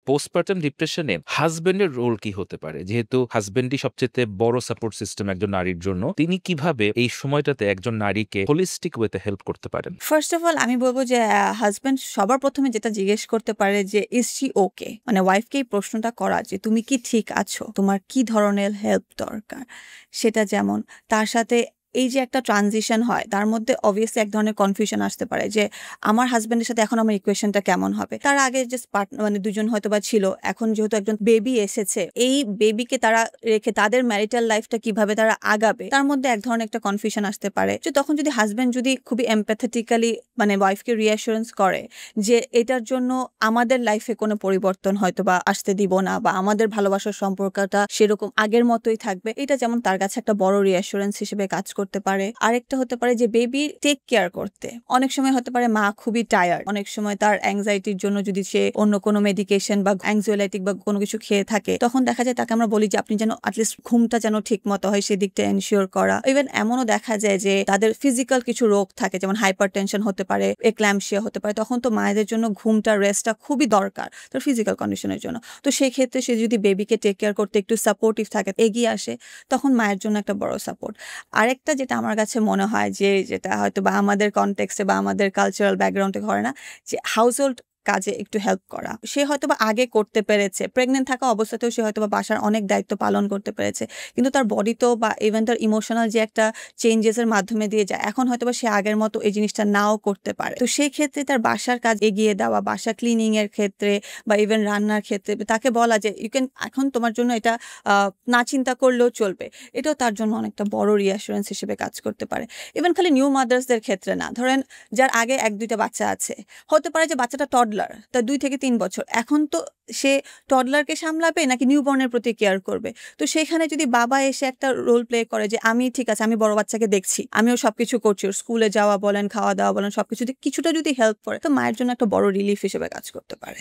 Postpartum ডিপ্রেশনে হাজবেন্ডের role কি হতে পারে? যেহেতু হাজবেন্ডই সবচেয়ে বড় সাপোর্ট সিস্টেম একজন নারীর জন্য, তিনি কিভাবে এই সময়টাতে একজন নারীকে হোলিস্টিক ওয়েতে হেল্প করতে পারেন? ফার্স্ট অফ অল আমি বলব যে হাজব্যান্ড সবার প্রথমে যেটা জিজ্ঞেস করতে পারে যে ইজ শি ওকে, মানে ওয়াইফকে এই প্রশ্নটা করা যে তুমি কি ঠিক আছো, তোমার কি ধরনের হেল্প দরকার। সেটা যেমন তার সাথে এই যে একটা ট্রানজিশন হয় তার মধ্যে অবভিয়াসলি এক ধরনের কনফিউশন আসতে পারে যে আমার হাজব্যান্ডের সাথে এখন আমার ইকুয়েশনটা কেমন হবে। তার আগে যে মানে দুজন হয়তো বা ছিল, এখন যেহেতু একজন বেবি এসেছে, এই বেবিকে তারা রেখে তাদের ম্যারিটাল লাইফটা কিভাবে তারা আগাবে তার মধ্যে এক ধরনের একটা কনফিউশন আসতে পারে। যে তখন যদি হাজব্যান্ড যদি খুবই এমপ্যাথেটিক্যালি মানে ওয়াইফকে রিঅ্যাসুরেন্স করে যে এটার জন্য আমাদের লাইফে কোনো পরিবর্তন হয়তো বা আসতে দিব না, বা আমাদের ভালোবাসার সম্পর্কটা সেরকম আগের মতোই থাকবে, এটা যেমন তার কাছে একটা বড় রিঅ্যাসুরেন্স হিসেবে কাজ করতে পারে। আরেকটা হতে পারে যে বেবি টেক কেয়ার করতে। অনেক সময় হতে পারে মা খুবই টায়ার্ড, অনেক সময় তার অ্যাংজাইটির জন্য যদি সে অন্য কোনো মেডিকেশন বা অ্যাংজাইটিক বা কোনো কিছু খেয়ে থাকে, তখন দেখা যায় তাকে আমরা বলি যে আপনি যেন অ্যাটলিস্ট ঘুমটা যেন ঠিক মতো হয় সেদিকটা এনশিওর করা। ইভেন এমনও দেখা যায় যে তাদের ফিজিক্যাল কিছু রোগ থাকে, যেমন হাইপার টেনশন হতে পারে, এক্ল্যাম্পসিয়া হতে পারে, তখন তো মায়েদের জন্য ঘুমটা রেস্টটা খুবই দরকার তার ফিজিক্যাল কন্ডিশনের জন্য। তো সেই ক্ষেত্রে সে যদি বেবিকে টেক কেয়ার করতে একটু সাপোর্টিভ থাকে, এগিয়ে আসে, তখন মায়ের জন্য একটা বড় সাপোর্ট। আরেকটা যেটা আমার কাছে মনে হয় যে যেটা হয়তো বা আমাদের কনটেক্সটে বা আমাদের কালচারাল ব্যাকগ্রাউন্ডে হয় না, যে হাউসহোল্ড কাজে একটু হেল্প করা। সে হয়তো বা আগে করতে পেরেছে, প্রেগনেন্ট থাকা অবস্থাতেও সে হয়তো বা বাসার অনেক দায়িত্ব পালন করতে পেরেছে, কিন্তু তার বডিতেও বা ইভেন তার ইমোশনাল যে একটা চেঞ্জেসের মাধ্যমে দিয়ে যায়, এখন হয়তো বা সে আগের মতো এই জিনিসটা নাও করতে পারে। তো সেই ক্ষেত্রে তার বাসার কাজ এগিয়ে দেওয়া, বাসা ক্লিনিং এর ক্ষেত্রে বা ইভেন রান্নার ক্ষেত্রে তাকে বলা যে ইউ ক্যান, এখন তোমার জন্য এটা না চিন্তা করলেও চলবে, এটাও তার জন্য অনেকটা বড় রিঅ্যাসুরেন্স হিসেবে কাজ করতে পারে। ইভেন খালি নিউ মাদার্সদের ক্ষেত্রে না, ধরেন যার আগে 1-2টা বাচ্চা আছে, হতে পারে যে বাচ্চাটা টডলার, তার 2 থেকে 3 বছর, এখন তো সে টডলারকে সামলাবে নাকি নিউবর্নের প্রতি কেয়ার করবে। তো সেখানে যদি বাবা এসে একটা রোল প্লে করে যে আমি ঠিক আছে, আমি বড় বাচ্চাকে দেখছি, আমিও সবকিছু করছি, ওর স্কুলে যাওয়া বলেন, খাওয়া দাওয়া বলেন, সবকিছুতে কিছুটা যদি হেল্প করে, তো মায়ের জন্য একটা বড় রিলিফ হিসেবে কাজ করতে পারে।